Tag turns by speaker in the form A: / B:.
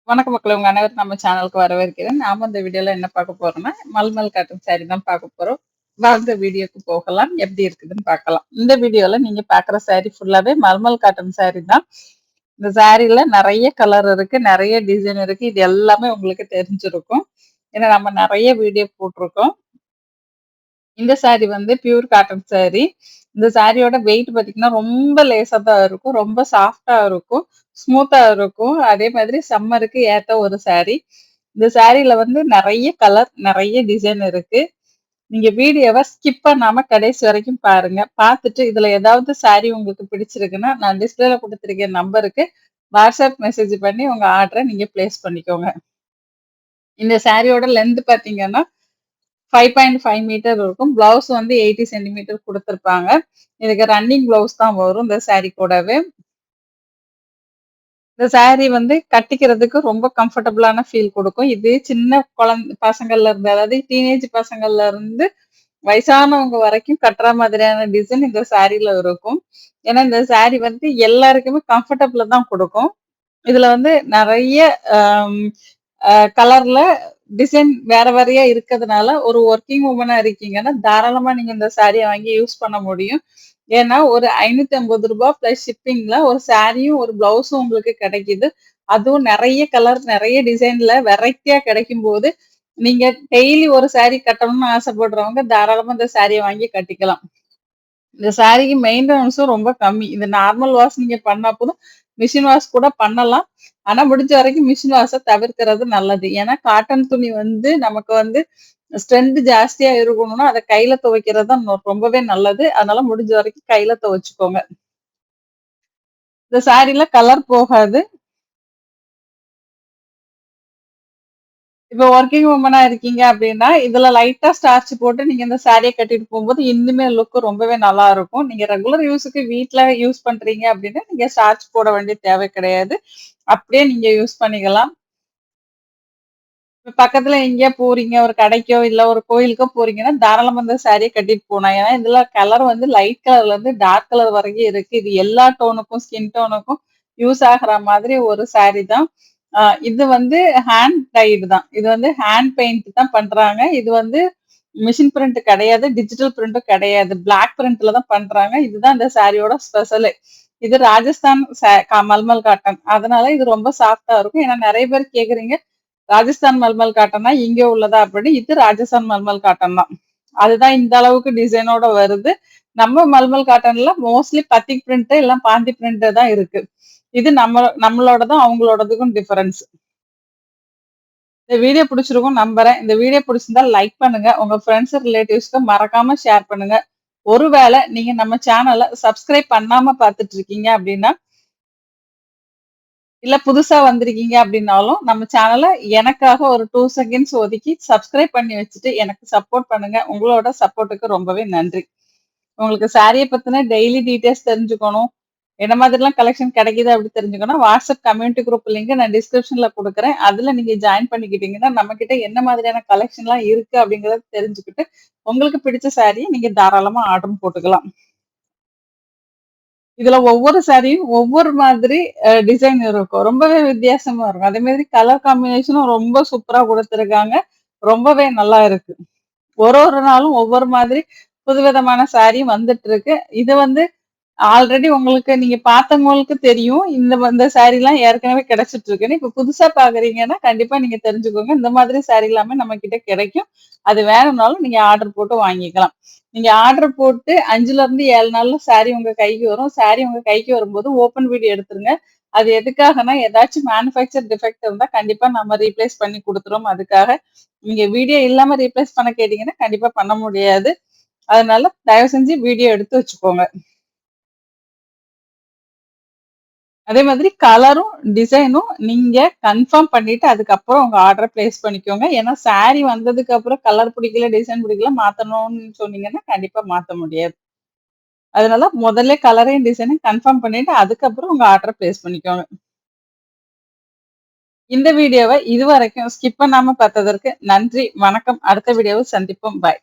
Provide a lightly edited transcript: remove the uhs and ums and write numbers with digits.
A: வணக்கம் மக்களே! உங்க அனைவரும் நம்ம சேனலுக்கு வரவேற்கிறேன். நாம இந்த வீடியோல என்ன பார்க்க போறோம்னா, மல்மல் காட்டன் சாரி தான் பார்க்க போறோம். வாங்க வீடியோக்கு போகலாம். எப்படி இருக்குதுன்னு பார்க்கலாம். இந்த வீடியோல நீங்க பார்க்குற சாரி ஃபுல்லாவே மல்மல் காட்டன் சாரி தான். இந்த சாரில நெறைய கலர் இருக்கு, நெறைய டிசைன் இருக்கு. இது எல்லாமே உங்களுக்கு தெரிஞ்சிருக்கும். ஏன்னா நம்ம நெறைய வீடியோ போட்டிருக்கோம். இந்த சாரி வந்து பியூர் காட்டன் சாரி. இந்த சாரியோட வெயிட் பார்த்தீங்கன்னா, ரொம்ப லேசா தான் இருக்கும். ரொம்ப சாஃப்ட்டா இருக்கும். ஸ்மூத்தா இருக்கும். அதே மாதிரி சம்மருக்கு ஏத்த ஒரு சாரி. இந்த சாரில வந்து நெறைய கலர், நெறைய டிசைன் இருக்கு. நீங்க வீடியோவ ஸ்கிப் பண்ணாம கடைசி வரைக்கும் பாருங்க. பார்த்துட்டு இதுல ஏதாவது சாரி உங்களுக்கு பிடிச்சிருக்குன்னா, நான் டிஸ்ப்ளேல குடுத்திருக்க நம்பருக்கு வாட்ஸ்அப் மெசேஜ் பண்ணி உங்க ஆர்டர நீங்க பிளேஸ் பண்ணிக்கோங்க. இந்த சாரியோட லென்த் பார்த்தீங்கன்னா 5.5 மீட்டர் இருக்கும். பிளவுஸ் வந்து 80 சென்டிமீட்டர் குடுத்திருப்பாங்க. இதுக்கு ரன்னிங் பிளவுஸ் தான் வரும் இந்த சாரி கூடவே. இந்த சாரி வந்து கட்டிக்கிறதுக்கு ரொம்ப கம்ஃபர்டபுளான ஃபீல் குடுக்கும். இது சின்ன பசங்கள்ல இருந்து, அதாவது டீனேஜ் பசங்கள்ல இருந்து வயசானவங்க வரைக்கும் கட்டுற மாதிரியான டிசைன் இந்த சாரில இருக்கும். ஏன்னா இந்த சாரி வந்து எல்லாருக்குமே கம்ஃபர்டபுள தான் குடுக்கும். இதுல வந்து நெறைய அம் கலர்ல டிசைன் வேற வேறயா இருக்கதுனால, ஒரு வொர்க்கிங் வுமனா இருக்கீங்கன்னா, தாராளமா நீங்க இந்த சாரிய வாங்கி யூஸ் பண்ண முடியும். ஏன்னா, ஒரு ரூ. 550 பிளஸ் ஷிப்பிங்ல ஒரு சாரியும், ஒரு பிளவுஸும் உங்களுக்கு கிடைக்குது. அதுவும் நெறைய கலர், நெறைய டிசைன்ல வெரைட்டியா கிடைக்கும்போது, நீங்க டெய்லி ஒரு சாரி கட்டணும்னு ஆசைப்படுறவங்க, தாராளமா இந்த சாரிய வாங்கி கட்டிக்கலாம். இந்த சாரிக்கு மெயின்டனன்ஸும் ரொம்ப கம்மி. இது நார்மல் வாஷ் நீங்க பண்ணா போதும். மிஷின் வாஷ் கூட பண்ணலாம். ஆனா, முடிஞ்ச வரைக்கும் மிஷின் வாஷ தவிர்க்கிறது நல்லது. ஏன்னா, காட்டன் துணி வந்து நமக்கு வந்து ஸ்ட்ரென்த் ஜாஸ்தியா இருக்கணும்னா, அத கையில துவைக்கிறது தான் ரொம்பவே நல்லது. அதனால முடிஞ்ச வரைக்கும் கையில துவைச்சுக்கோங்க. இந்த சாரில கலர் போகாது. இப்ப வொர்க்கிங் வுமனா இருக்கீங்க அப்டின்னா, இதுல லைட்டா ஸ்டார்ச் போட்டு நீங்க இந்த சாரிய கட்டிட்டு போம்போது, இன்னுமே லுக் ரொம்பவே நல்லா இருக்கும். நீங்க ரெகுலர் யூஸுக்கு வீட்ல யூஸ் பண்றீங்க அப்டின்னா, நீங்க ஸ்டார்ச் போட வேண்டிய தேவை கிடையாது. அப்டியே நீங்க யூஸ் பண்ணிக்கலாம். இப்ப பக்கத்துல எங்கேயோ போறீங்க, ஒரு கடைக்கோ, இல்ல ஒரு கோயிலுக்கோ போறீங்கன்னா, தாராளமா இந்த சாரிய கட்டிட்டு போலாம். ஏன்னா, இதுல கலர் வந்து லைட் கலர்ல இருந்து டார்க் கலர் வரைக்கும் இருக்கு. இது எல்லா டோனுக்கும், ஸ்கின் டோனுக்கும் யூஸ் ஆகுற மாதிரி ஒரு சாரி தான். அ இது வந்து ஹேண்ட் டைடு தான். இது வந்து ஹேண்ட் பெயிண்ட் தான் பண்றாங்க. இது வந்து மிஷின் பிரிண்ட் கிடையாது. டிஜிட்டல் பிரிண்ட்டும் கிடையாது. பிளாக் பிரிண்ட்ல தான் பண்றாங்க. இதுதான் இந்த சாரியோட ஸ்பெஷலே. இது ராஜஸ்தான் மல்மல் காட்டன். அதனால இது ரொம்ப சாஃப்ட்டா இருக்கும். ஏன்னா நெறைய பேர் கேட்குறீங்க. ராஜஸ்தான் மல்மல் காட்டன்னா இங்க உள்ளதா அப்படின்னு. இது ராஜஸ்தான் மல்மல் காட்டன் தான். அதுதான் இந்த அளவுக்கு டிசைனோட வருது. நம்ம மல்மல் காட்டன்ல மோஸ்ட்லி பத்திக் பிரிண்ட் இல்ல பாந்தி பிரிண்ட் தான் இருக்கு. இது நம்மளோடதும் அவங்களோடதுக்கும் டிஃபரன்ஸ். இந்த வீடியோ பிடிச்சிருக்கும் நம்புறேன். இந்த வீடியோ பிடிச்சிருந்தா லைக் பண்ணுங்க. உங்க ஃப்ரெண்ட்ஸ், ரிலேட்டிவ்ஸ்க்கு மறக்காம ஷேர் பண்ணுங்க. ஒருவேள நீங்க நம்ம சேனல சப்ஸ்கிரைப் பண்ணாம பார்த்துட்டு இருக்கீங்க அப்படின்னா, இல்ல புதுசா வந்திருக்கீங்க அப்படின்னாலும், நம்ம சேனல எனக்காக ஒரு 2 செகண்ட்ஸ் ஒதுக்கி சப்ஸ்கிரைப் பண்ணி வச்சுட்டு எனக்கு சப்போர்ட் பண்ணுங்க. உங்களோட சப்போர்ட்டுக்கு ரொம்பவே நன்றி. உங்களுக்கு சாரிய பத்தின டெய்லி டீட்டெயில்ஸ் தெரிஞ்சுக்கணும். என்ன மாதிரிலாம் கலெக்ஷன் கிடைக்குது அப்படி தெரிஞ்சுக்கணும். வாட்ஸ்அப் கம்யூனிட்டி குரூப் லிங்க் நான் டிஸ்கிரிப்ஷன்ல குடுக்குறேன். அதுல நீங்க ஜாயின் பண்ணிக்கிட்டீங்கன்னா, நம்மகிட்ட என்ன மாதிரியான கலெக்ஷன்லாம் இருக்கு அப்படிங்கிறத தெரிஞ்சுக்கிட்டு, உங்களுக்கு பிடிச்ச சாரிய நீங்க தாராளமா ஆர்டரும் போட்டுக்கலாம். இதுல ஒவ்வொரு சாரியும் ஒவ்வொரு மாதிரி டிசைன் இருக்கும். ரொம்பவே வித்தியாசமா இருக்கும். அதே மாதிரி கலர் காம்பினேஷனும் ரொம்ப சூப்பரா குடுத்துருக்காங்க. ரொம்பவே நல்லா இருக்கு. ஒரு ஒரு நாளும் ஒவ்வொரு மாதிரி புதுவிதமான சாரி வந்துட்டு இருக்கு. இது வந்து ஆல்ரெடி உங்களுக்கு நீங்க பார்த்தவங்களுக்கு தெரியும். இந்த சாரிலாம் ஏற்கனவே கிடைச்சிட்டு இருக்குன்னு. இப்ப புதுசா பார்க்குறீங்கன்னா, கண்டிப்பா நீங்க தெரிஞ்சுக்கோங்க. இந்த மாதிரி சாரி எல்லாமே நம்ம கிட்ட கிடைக்கும். அது வேணும்னாலும் நீங்க ஆர்டர் போட்டு வாங்கிக்கலாம். நீங்க ஆர்டர் போட்டு 5லருந்து 7 நாள்ல சாரி உங்க கைக்கு வரும். சாரி உங்க கைக்கு வரும்போது ஓப்பன் வீடியோ எடுத்துருங்க. அது எதுக்காகன்னா, ஏதாச்சும் மேனுஃபேக்சர் டிஃபெக்ட் இருந்தா கண்டிப்பா நம்ம ரீப்ளேஸ் பண்ணி குடுத்துருவோம் அதுக்காக. நீங்க வீடியோ இல்லாம ரீப்ளேஸ் பண்ண கேட்டீங்கன்னா, கண்டிப்பா பண்ண முடியாது. அதனால தயவு செஞ்சு வீடியோ எடுத்து வச்சுக்கோங்க. அதே மாதிரி கலரும், டிசைனும் நீங்க கன்ஃபார்ம் பண்ணிட்டு அதுக்கப்புறம் உங்க ஆர்டர பிளேஸ் பண்ணிக்கோங்க. ஏன்னா சாரி வந்ததுக்கு அப்புறம் கலர் பிடிக்கல, டிசைன் பிடிக்கல மாத்தணும்னு சொன்னீங்கன்னா, கண்டிப்பா மாத்த முடியாது. அதனால முதல்ல கலரையும், டிசைனையும் கன்ஃபார்ம் பண்ணிட்டு அதுக்கப்புறம் உங்க ஆர்டர பிளேஸ் பண்ணிக்கோங்க. இந்த வீடியோவ இதுவரைக்கும் ஸ்கிப் பண்ணாம பார்த்ததற்கு நன்றி, வணக்கம். அடுத்த வீடியோவில் சந்திப்போம். பாய்.